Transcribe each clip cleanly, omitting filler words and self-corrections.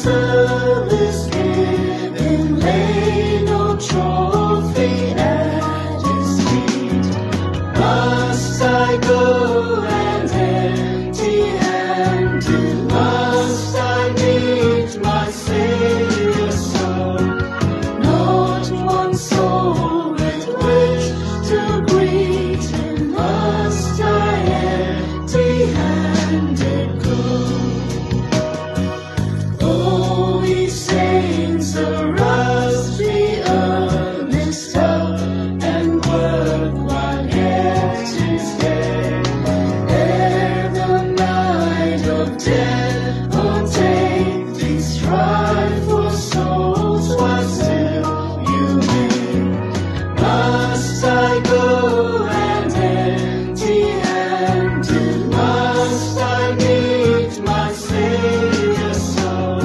service given, lay no trophy at his feet. Must I go and empty-handed? Must I meet my Savior so? Not one soul with which to greet him. Must I empty-handed go? Oh, ye saints, arouse, be earnest up, and work while yet is day. Ere the night of death o'ertake thee, strive for souls while still you may. Must I go and empty-handed? Must I meet my Savior so?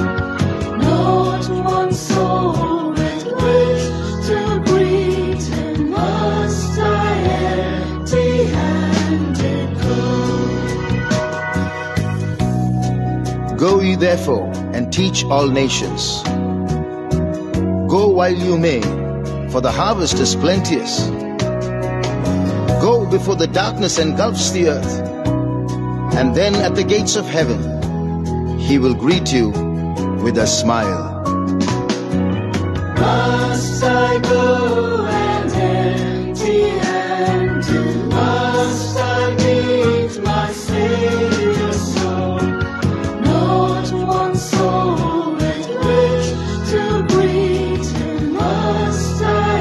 Not one soul with which to greet him. Must I empty-handed go? Go ye therefore, and teach all nations. Go while you may, for the harvest is plenteous. Go before the darkness engulfs the earth, and then at the gates of heaven he will greet you with a smile. Must I go and empty-handed? Must I meet my Savior so? Not one soul with which to greet him. Must I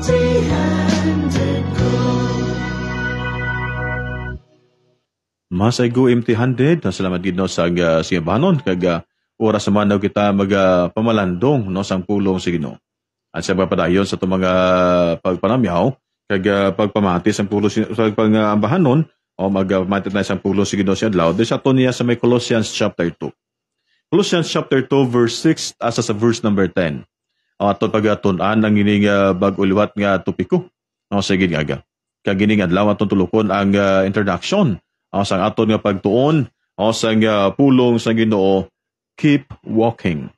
empty-handed go? Mas ay go empty-handed. Salamat gid no sa siyabanon kag oras naman daw kita pamalandong no sang pulong sa Ginoo. At sa pagpadayon sa itong mga pagpanamyaw kag pagpamati sa pulong sa pag-ambahanon o magmati na sa pulong sa Ginoo sa adlaw. Sa ato niya sa may Colossians chapter 2. Colossians chapter 2 verse 6 asa sa verse number 10. Ato pagatunan ang ining bag-uliwat nga topiko. No sa ginaga. Kag ining adlaw aton tulokon ang introduction sa aton nga pagtuon sa pulong sa Ginoo. Keep walking.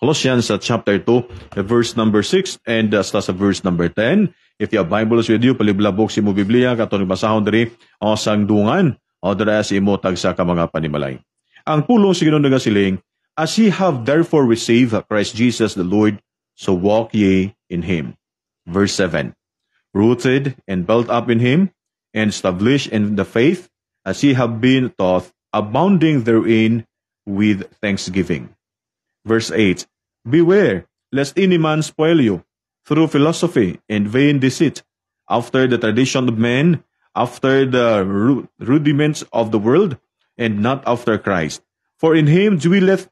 Colossians chapter 2, verse number 6 and sa verse number 10. If you have Bibles with you, paliblabok si mo Biblia, katong basahon diri o sang dungan o dira si imo tagsa ka mga panimalay. Ang pulong sa Ginoo nga siling, as ye have therefore received Christ Jesus the Lord, so walk ye in him. Verse 7. Rooted and built up in him, and established in the faith, as ye have been taught, abounding therein with thanksgiving. Verse 8. Beware, lest any man spoil you through philosophy and vain deceit, after the tradition of men, after the rudiments of the world, and not after Christ. For in him dwelleth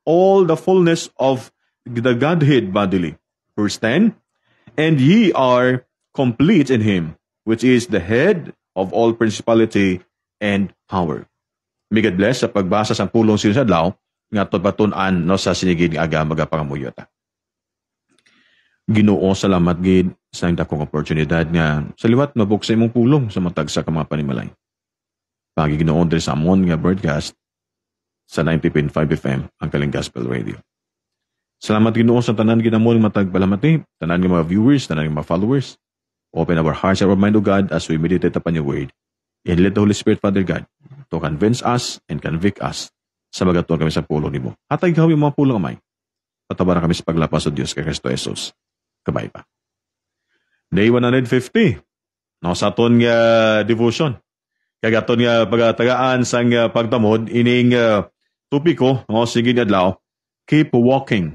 all the fullness of the Godhead bodily. Verse 10. And ye are complete in him, which is the head of all principality and power. May God bless sa pagbasa sa pulong sa adlaw nga tubatunan no sa sinigid nga aga magapangamuyot. Ginoo, salamat gid sa dakong oportunidad nga sa liwat mabuksa imong pulong sa matag sa mga panimalay. Pagi Ginoo diri sa amon nga broadcast sa 90.5 FM ang Kaling Gospel Radio. Salamat Ginoo sa tanan ginamon matag palamati, tanan nga mga viewers, tanan nga mga followers. Open our hearts and our mind, O God, as we meditate upon your word. And let the Holy Spirit, Father God, to convince us and convict us sa magatuon kami sa pulong nimo. Hatay gawin mga pulong amay. Patabaran kami sa paglapas sa Diyos kay Kristo Jesus. Kabay pa. Day 150. No, sa aton nga devotion. Kaya aton nga pagtagaan sa pagtamod, ining tupiko, no, sige nga adlaw, keep walking.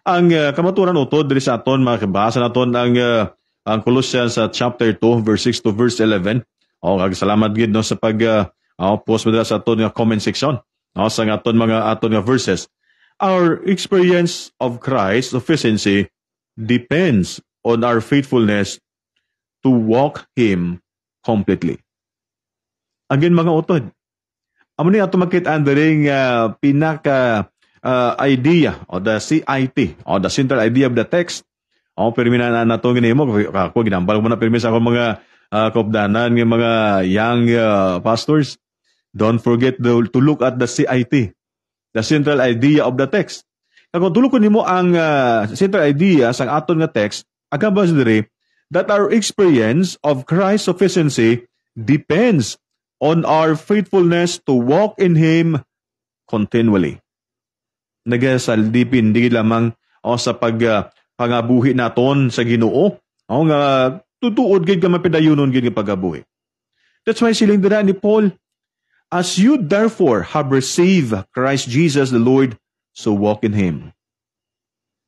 Ang kamaturan utod diri sa aton, makabasa naton ang Colossians chapter 2, verse 6 to verse 11. O, salamat gid no sa post mo sa aton nga comment section. No, sa aton mga aton nga verses. Our experience of Christ's sufficiency depends on our faithfulness to walk Him completely. Again mga utod. Amo ni ato makit-an diri nga pinaka idea o the CIT o the central idea of the text. O perminan na to ginimo ako ginambal mo na permis ako mga kopdanan ng mga young pastors. Don't forget to look at the CIT. the central idea of the text. Kung tulog ko nimo ang central idea sa aton nga text, agabas diri that our experience of Christ's sufficiency depends on our faithfulness to walk in Him continually. Nagasaldipin di lamang sa pangabuhi naton sa Ginoo, nga tutuod gid ka mapidayunon gid nga pagabuhi. That's why siling dira ni Paul, as you therefore have received Christ Jesus the Lord, so walk in Him.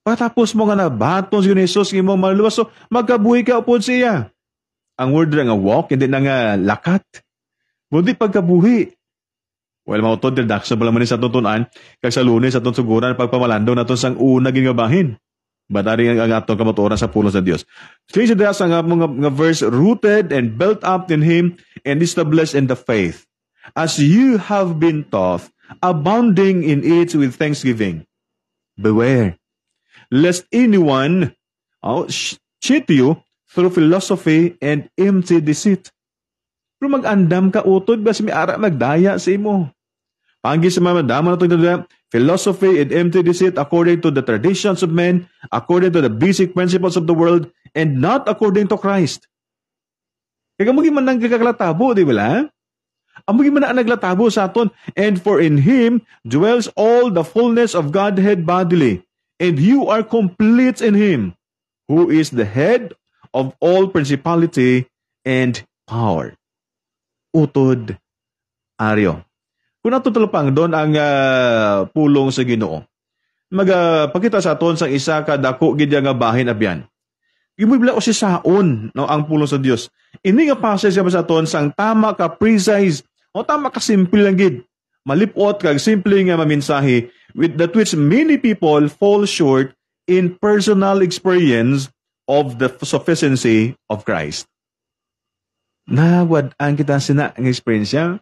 Patapos mo nga nabaton si Jesus imong maluwas, so magkabuhi ka upod siya. Ang word nga walk, hindi na nga lakat. Mundi pagkabuhi. Well, mautod din daksa pala man sa tutunan, kag sa Lunes sa atong suguran pagpamalandong naton sang una gingabahin. Batari ang atong kamatuoran sa pulos sa Dios. Kasi dira sa mga verse, rooted and built up in Him and established in the faith, as you have been taught, abounding in it with thanksgiving. Beware, lest anyone cheat you through philosophy and empty deceit. Pero mag-andam ka utod, basi may ara magdaya sa imo. Pagi sa mga madama na ito, philosophy and empty deceit according to the traditions of men, according to the basic principles of the world, and not according to Christ. Kaya mo man nang kakalatabo, di ba? Amo man ang naglatabo sa aton. And for in Him dwells all the fullness of Godhead bodily, and you are complete in Him, who is the head of all principality and power. Utod, Aryo. Kung natutulupang doon ang pulong sa Ginoo, magpakita sa aton sa isa kadako gid nga bahin abyan. Gibibla o si saon no ang pulong sa Dios. Ini nga passage sa aton sang tama ka precise o tama ka simple lang gid. Malipot kag simple nga maminsahe with that which many people fall short in personal experience of the sufficiency of Christ. Nawad ang kita sina ang experience niya.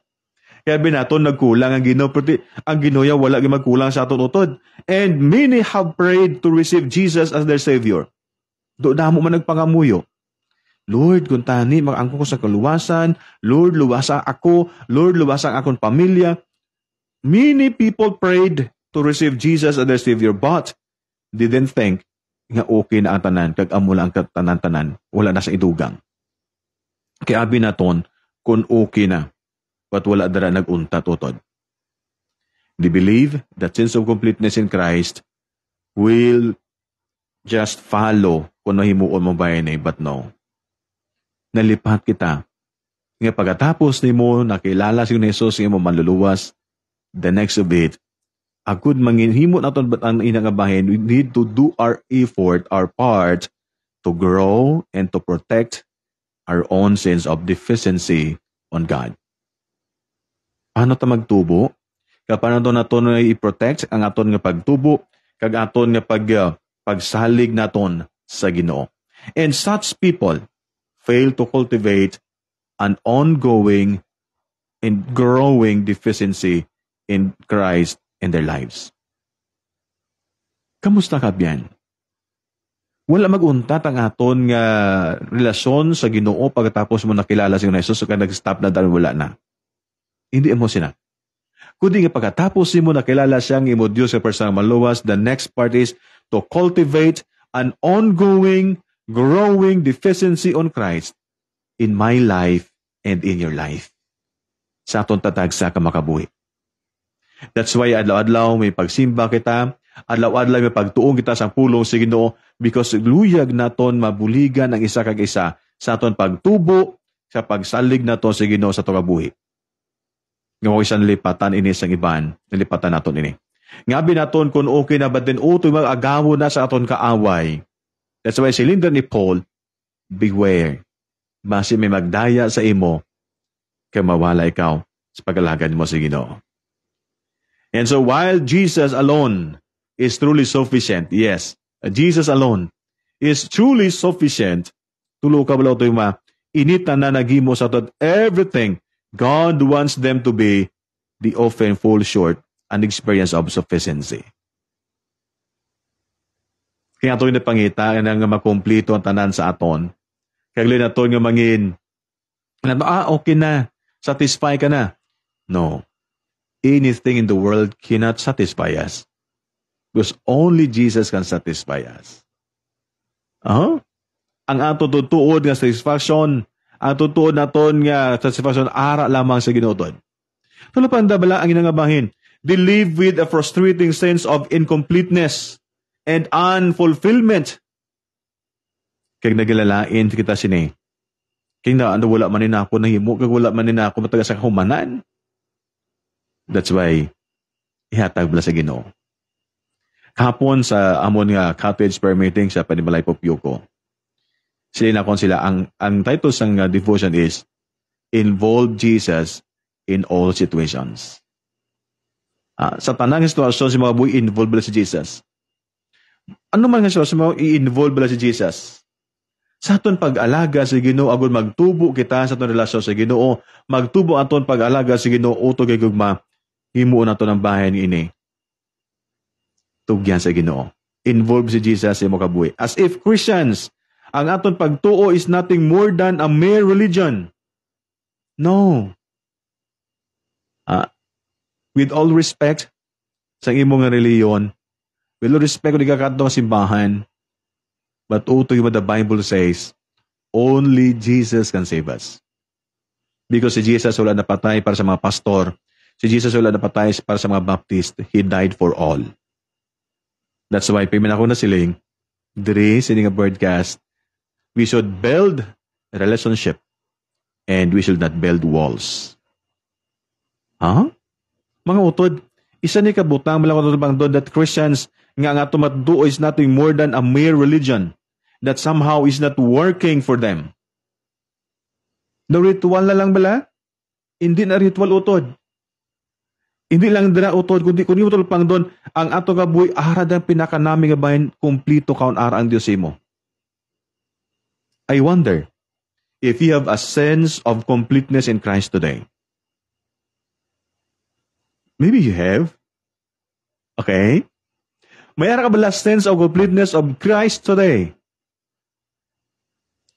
Kaya binaton nagkulang ang Ginoo, pero ang Ginoo wala gyud magkulang sa aton utod. And many have prayed to receive Jesus as their Savior. Do damo man nagpangamuyo. Lord, kung tani mag-angko ko sa kaluwasan, Lord, luwasa ako, Lord, luwasa ang akong pamilya. Many people prayed to receive Jesus as their Savior, but didn't think nga okay na ang tanan, kag amo lang ang tanan-tanan, wala na sa idugang. Kaya binaton kung okay na, but wala dara nag-unta tutod. They believe that sense of completeness in Christ will just follow kung nahimuon mo bayan eh, but no. Nalipat kita. Nga pagkatapos ni mo, nakilala si Jesus, nga mo manluluwas, the next of it, agud manginhimo naton bat ang inangabahin, we need to do our effort, our part, to grow and to protect our own sense of deficiency on God. Paano ta magtubo? Paano to naton i-protect ang aton nga pagtubo, kag aton nga pagsalig naton sa Ginoo. And such people fail to cultivate an ongoing and growing deficiency in Christ in their lives. Kamusta ka biyan? Wala maguntat ang aton nga relasyon sa Ginoo pagkatapos mo nakilala si Jesus, so nag-stop na dahil wala na. Hindi mo sina. Kundi nga pagkatapos mo nakilala siyang imo Diyos sa personal maluwas, the next part is to cultivate an ongoing, growing deficiency on Christ in my life and in your life. Sa aton tatag sa kamakabuhi. That's why adlaw-adlaw may pagsimba kita, adlaw-adlaw may pagtuong kita sa pulong sa Ginoo, because luyag naton mabuligan ang isa kag isa sa aton pagtubo, sa pagsalig naton sa Ginoo sa tugabuhi. Nga mo isang lipatan ini sa iban, nilipatan naton ini. Ngabi naton kung okay na ba din utoy mag-agawo na sa aton kaaway. That's why silinda ni Paul, beware. Basi may magdaya sa imo, kaya mawala ikaw sa pag-alagad mo sa Ginoo. And so while Jesus alone is truly sufficient, yes, Jesus alone is truly sufficient, tulo ka balaw ito yung inita na nagimo sa aton everything God wants them to be, the often fall short an experience of sufficiency. Kaya ito yung napangita na nga makumplito ang tanan sa aton. Kaya na ito nga mangin, okay na, satisfy ka na. No. anything in the world cannot satisfy us. Because only Jesus can satisfy us. Ang ato tutuod nga satisfaction, ang tutuod naton nga satisfaction, ara lamang sa Ginoo. Tulad bala ang inangabahin. They live with a frustrating sense of incompleteness and unfulfillment. Kaya nagalalain kita sini. Kaya na wala man nina ako nahimo, kaya wala man nina ako mataga sa kahumanan. That's why, ihatag bala sa Ginoo. Kahapon sa amon nga cottage prayer meeting sa Panimalay Popyuko, sila ang title sang devotion is Involve Jesus in All Situations. Sa tanang sitwasyon si mga buhay, involve bala si Jesus. Ano man nga sitwasyon mo, i-involve bala si Jesus. Sa aton pag-alaga sa Ginoo, agon magtubo kita sa aton relasyon sa Ginoo, magtubo aton pag-alaga sa Ginoo, uto kay gugma, himuon naton ang bahay ni ini. Tugyan sa Ginoo. Involve si Jesus sa imo kabuhi. As if Christians, ang aton pagtuo is nothing more than a mere religion. No. With all respect sa imong reliyon, with all respect kung ikakatong simbahan, but uto yung the Bible says, only Jesus can save us. Because si Jesus wala napatay para sa mga pastor, si Jesus wala napatay para sa mga Baptist, He died for all. That's why, pimin ako na siling, diri, sining a broadcast, we should build a relationship and we should not build walls. Mga utod, isa ni kabutang malakot doon that Christians nga tumatduo is nothing more than a mere religion that somehow is not working for them. The ritual na lang bala? Hindi na ritual utod. Hindi lang dira utod, kundi utod pang doon, ang ato kabuhi, arad ang pinakanami nga bahin, kumplito kaon ara ang Diyos mo. I wonder if you have a sense of completeness in Christ today. Maybe you have. Okay? May ara ka bala sense of completeness of Christ today?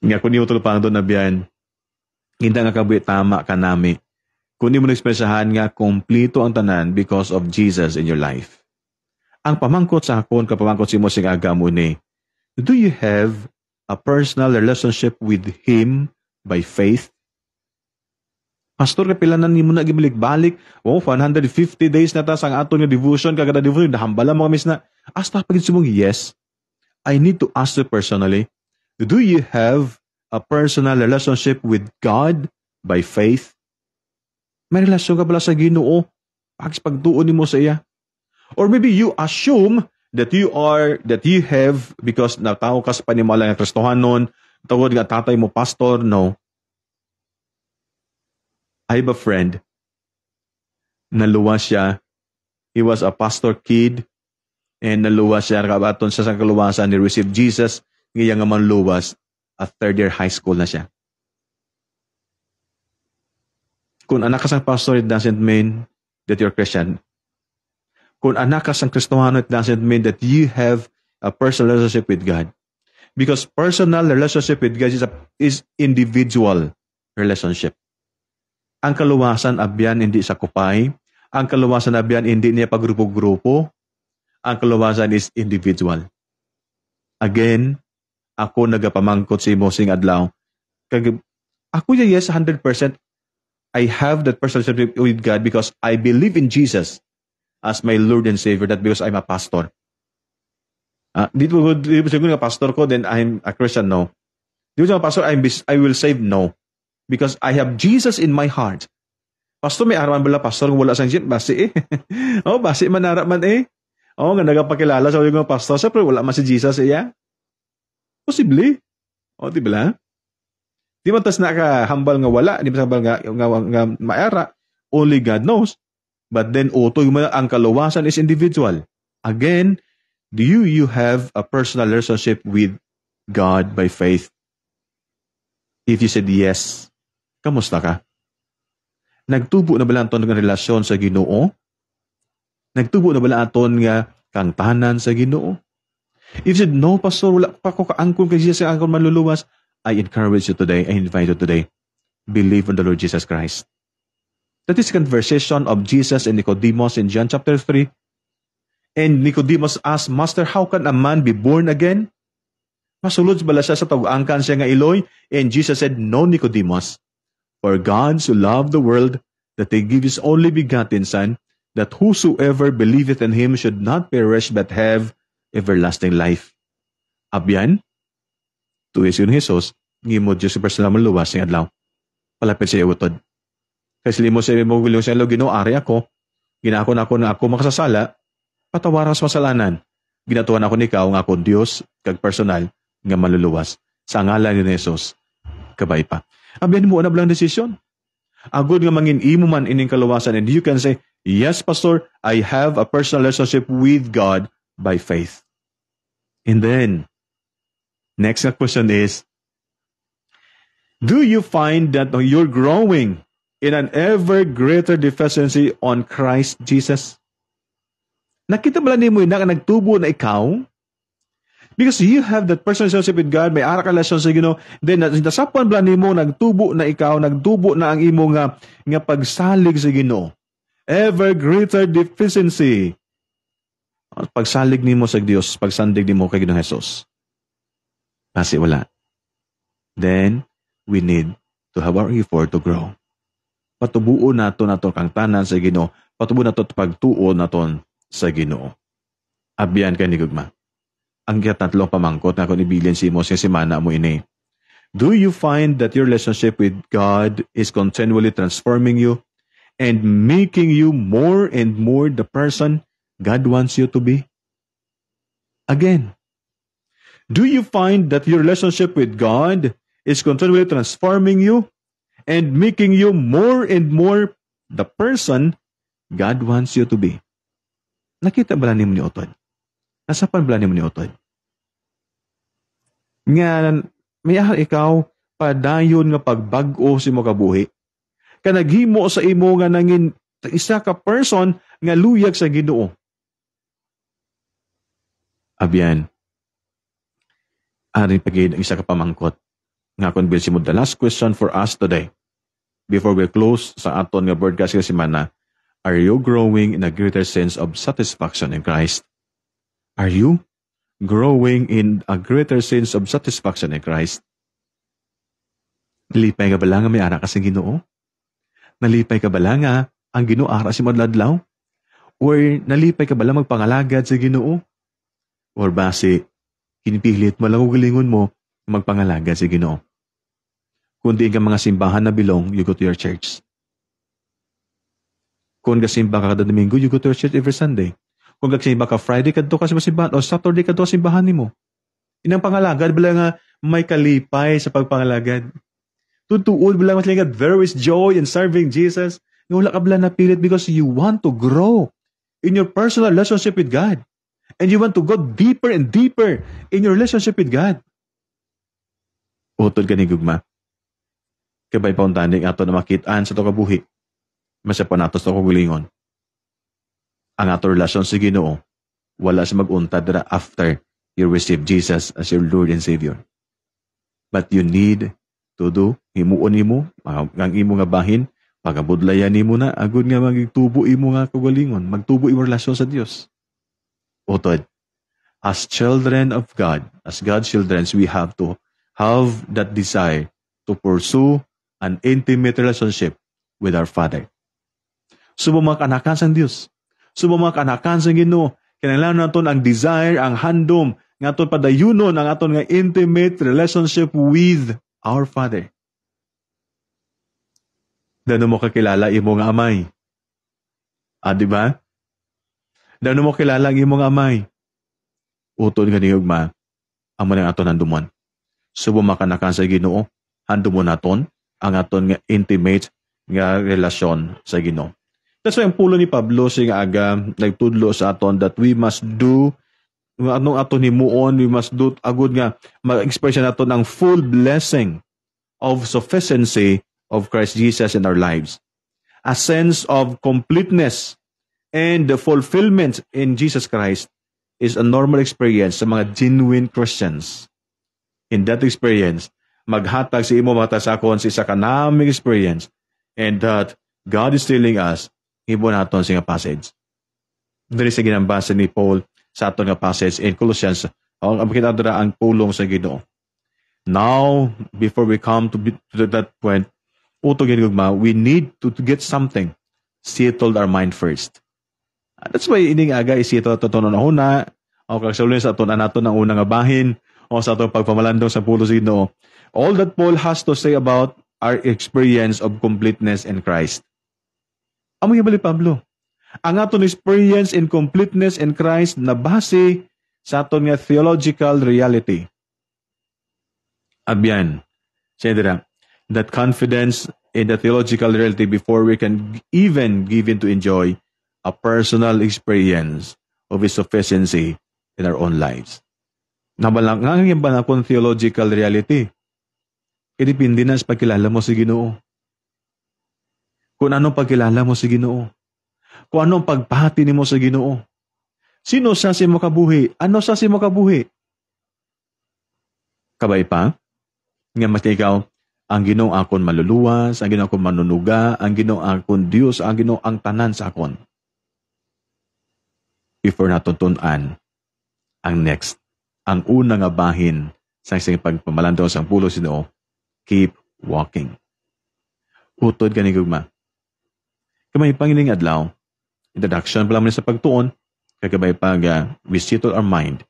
Nga kung utod pang doon na biyan, hindi nga kabuhi, tama ka nami. Kundi mo na-expressahan nga, kumplito ang tanan because of Jesus in your life. Ang pamangkot sa akon, kapamangkot si mo sing aga mo ni, do you have a personal relationship with Him by faith? Pastor, kapilanan ni mo na gibalik-balik, 150 days na ta sa aton nga devotion, kagada devotion, nahambala mo kami na, hasta pagin si mong, yes, I need to ask you personally, do you have a personal relationship with God by faith? May relasyon ka pala sa Ginoo pagtuon mo sa iya. Or maybe you assume that you have, because natao ka sa panimala ng Kristohanon, tawag nga tatay mo, pastor, no. I have a friend, naluwas siya, he was a pastor kid, and naluwas siya, kabaton sa kaluwasan, he received Jesus, ngayon nga man luwas, at third year high school na siya. Kung anak ka sang pastor, it doesn't mean that you're Christian. Kung anak ka sang Kristohano, it doesn't mean that you have a personal relationship with God. Because personal relationship with God is individual relationship. Ang kaluwasan abyan hindi sa kupay. Ang kaluwasan abyan hindi niya pagrupo-grupo. Ang kaluwasan is individual. Again, ako nagapamangkot si Mosing Adlaw. Ako yes, 100%. I have that personal relationship with God because I believe in Jesus as my Lord and Savior, not because I'm a pastor. Dito siguro nga pastor ko, then I'm a Christian, no. Dito sa pastor, I will save, no. Because I have Jesus in my heart. Pastor, may araman bala, pastor, kung wala sang Jesus, basi basi man man nga nagapakilala sa mga pastor, siyempre wala man si Jesus iya. Posible. Di ba? Di man tas nakahambal nga wala, di man hambal nga maara. Only God knows. But then, ang kaluwasan is individual. Again, do you have a personal relationship with God by faith? If you said yes, kamusta ka? Nagtubo na bala aton nga relasyon sa Ginoo? Nagtubo na bala aton nga kangtanan sa Ginoo? If you said, no, pastor, wala pa ko kaangkon kay Jesus, angkon manluluwas, I encourage you today, I invite you today, believe in the Lord Jesus Christ. That is conversation of Jesus and Nicodemus in John chapter 3. And Nicodemus asked, Master, how can a man be born again? Masulod bala siya sa tag-angkan siya nga iloy. And Jesus said, No, Nicodemus, for God so loved the world that He gave His only begotten Son, that whosoever believeth in Him should not perish but have everlasting life. Abyan, tuwis yun Jesus, ngimod Diyos personal mo luwas ng adlaw. Palapit siya iutod. Kasi limo siya mo gulong siya, Ginoo, ari ako, ginako na ako makasasala, patawaran sa masalanan. Ginatuan ako ni ikaw, nga ako Diyos, kag personal, nga maluluwas. Sa ngalan ni Jesus, kabay pa. Abyan mo na blang desisyon. Agod nga mangin imo man ining kaluwasan, and you can say, yes, Pastor, I have a personal relationship with God by faith. And then, next question is, do you find that you're growing in an ever greater deficiency on Christ Jesus? Nakita ba lang mo na nagtubo na ikaw? Because you have that personal relationship with God, may ara ka relasyon sa Ginoo, then nasapan ba nimo nagtubo na ikaw, nagtubo na ang imo nga pagsalig sa Ginoo. Ever greater deficiency. Pagsalig nimo sa Dios, pagsandig nimo kay Ginoong Hesus. Kasi wala. Then, we need to have our effort to grow. Patubuo naton kang tanan sa Ginoo. Patubuo naton pagtuo naton sa Ginoo. Abyan ka ni Gugma. Ang tatlong pamangkot na kung ibilin si mo sa simana mo ini. Do you find that your relationship with God is continually transforming you and making you more and more the person God wants you to be? Again, do you find that your relationship with God is continually transforming you and making you more and more the person God wants you to be? Nakita ba ni Otod? Nasapan ba ni Otod? Nga, may ikaw, padayon nga pagbag-o si mo kabuhi. Kanaghimo sa imo nga nangin isa ka person nga luyag sa Ginoo. Abyan, aring pagid ang isa ka pamangkot. Nga konbilsi mo, the last question for us today, before we close sa aton nga broadcast nga semana, are you growing in a greater sense of satisfaction in Christ? Are you growing in a greater sense of satisfaction in Christ? Nalipay ka ba lang nga may ara ka sa Ginoo? Nalipay ka ba lang nga ang Ginoo ara si madladlaw? Or nalipay ka ba lang magpangalagad sa Ginoo? Or base, kinipilit mo lang ugalingon mo magpangalagad sa Ginoo? Kundi ka mga simbahan na bilong, you go to your church. Kung kasimba ka kada Domingo, you go to your church every Sunday. Kung kasimba ka Friday, kadto ka sa simbahan, o Saturday, kadto sa simbahan nimo. Inang pangalagad, bala nga may kalipay sa pagpangalagad. Tutuod, bala nga there is joy in serving Jesus. Nga wala ka bala napilit because you want to grow in your personal relationship with God. And you want to go deeper and deeper in your relationship with God. Utod ka ni Gugma. Kabay pa untaning ato na makitaan sa to kabuhi. Masya pa nato sa kagulingon. Ang ato relasyon sa Ginoo, wala sa mag-untad na after you receive Jesus as your Lord and Savior. But you need to do, himuon imo, ang imo nga bahin, pagabudlayan imo na, agud nga magtubo imo nga kagulingon, magtubo imo relasyon sa Dios. Utod, as children of God, as God's children, we have to have that desire to pursue an intimate relationship with our Father. Subo mga kanakan sa Diyos. Subo mga kanakan sa Ginoo. Kinailangan natin ang desire, ang handom, nga aton padayunon ang aton nga intimate relationship with our Father. Dano mo kakilala imo nga amay? Diba? Dano mo kilala ang imo nga amay? Utod nga ni Ugma, ang manang aton handumon. Subo makanakan sa Ginoo, handumon naton ang aton nga intimate nga relasyon sa Ginoo. That's why ang pulo ni Pablo siya aga nagtudlo sa aton that we must do anong aton himuon, we must do agud nga mag-express naton ang full blessing of sufficiency of Christ Jesus in our lives. A sense of completeness and the fulfillment in Jesus Christ is a normal experience sa mga genuine Christians. In that experience, maghatag si imo matasakon sa isa ka naming experience, and that God is telling us, hibo naton sa nga passage. Dili sa ginambasa ni Paul sa aton nga passage in Colossians, ang kinadara ang pulong sa Ginoo. Now, before we come to that point, we need to get something. Settled our mind first. That's why ining aga isettle ito na una, o kagsaulin sa aton naton ang unang abahin, o sa aton pagpamalandong sa pulo sa Ginoo. All that Paul has to say about our experience of completeness in Christ. Amo yung bali Pablo. Ang aton experience in completeness in Christ na base sa aton nga theological reality. Abyan, siya that confidence in the theological reality before we can even give in to enjoy a personal experience of His sufficiency in our own lives. Nabalang ba na kung theological reality? Depende na sa pagkilala mo si Ginoo. Kung anong pagkilala mo si Ginoo. Kung anong pagpahati mo sa Ginoo. Sino sa si mo kabuhi? Ano sa si mo kabuhi? Kabay pa? Nga mas ikaw, ang Ginoo akon maluluwas, ang Ginoo akon manunuga, ang Ginoo akon Dios, ang Ginoo ang tanan sa akon. Before natutunan, ang next, ang unang abahin sa isang pagpamalandong sa pulo si Ginoo, keep walking. Utod gani gugma. Kamay pangiling adlaw, introduction pala mo sa pagtuon, kagabay pag we settle our mind.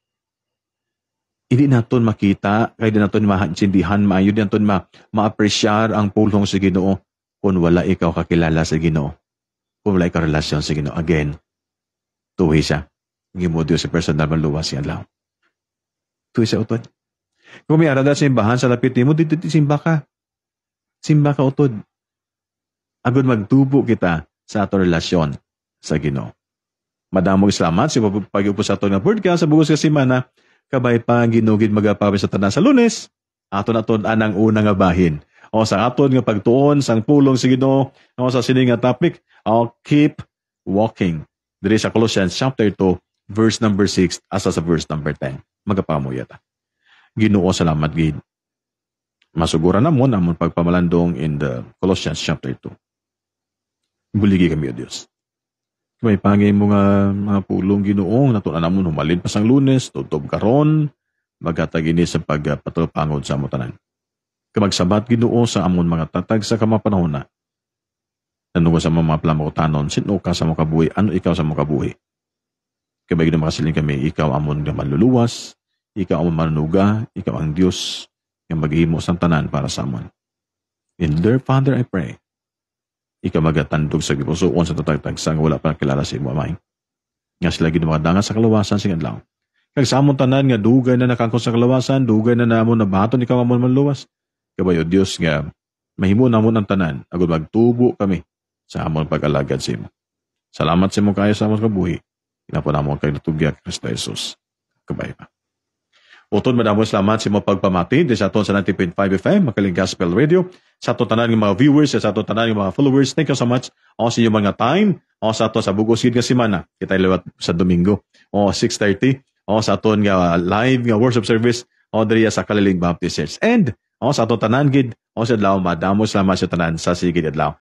Hindi naton makita, kaya di naton maintindihan, maayo di naton ma-appreciate ang pulong sa Ginoo kung wala ikaw kakilala sa Ginoo. Kung wala ikaw relasyon sa Ginoo. Again, tuwi siya. Gimudio sa personal maluwas yan lang. Tuwi siya utod. Kung may arada sa simbahan sa lapit mo, dito simba ka. Simba ka utod. Agad magtubo kita sa ato relasyon sa Ginoo. Madamong salamat sa pag-upo sa ato nga podcast sa bugos ka semana. Kabay pa ginugid magapawi sa tanan sa Lunes, aton anang unang abahin. O sa aton nga pagtuon sang pulong sa Ginoo, o sa sining nga topic, keep walking. Diri sa Colossians chapter 2, verse number 6 asa sa verse number 10. Magapamuya ta. Ginoo salamat gid. Masugura namon amon pagpamalandong in the Colossians chapter 2. Buligi kami o Dios. May pangay mga pulong Ginoong natunan namon humalin pa sang Lunes, tutob karon, magatagini sa pagpatulpangod sa among tanan. Kamagsabat Ginoo sa amon mga tatag sa kamapanahon na. Tanong sa mga plamoktanon, sino ka sa mga kabuhi, ano ikaw sa mga kabuhi? Kabay Ginoo makasiling kami, ikaw amon nga manluluwas, ikaw amon manunuga, ikaw ang Dios nga maghimo sang tanan para sa amon. In their Father I pray. Ikaw magatandog sa gipusoon sa tatagtag sang wala pa kilala sa imo amay. Nga sila ginumadanga sa kalawasan sing adlaw. Kag sa amon tanan nga dugay na nakangkon sa kalawasan, dugay na namon nabaton ikaw amon manluwas. Kabayo Dios nga mahimo namon ang tanan agud magtubo kami sa amon pag-alagad sa imo. Salamat sa imo kayo sa amon kabuhi. Inapo namon kay natugya Kristo Jesus. Kabay pa. Utod madamong salamat sa mga pagpamati di sa aton sa 90.5 FM, Makaling Gospel Radio. Sa aton tanan ng mga viewers, sa aton tanan ng mga followers, thank you so much. O sa inyong mga time, o sa aton sa bugosid nga semana, kita ilawat sa Domingo, o 6:30, o sa aton nga live nga worship service, o diriya sa Kaliling Baptist Church. And, o sa aton tanan gid, o sa adlaw, madamong salamat sa tanan sa sigid adlaw.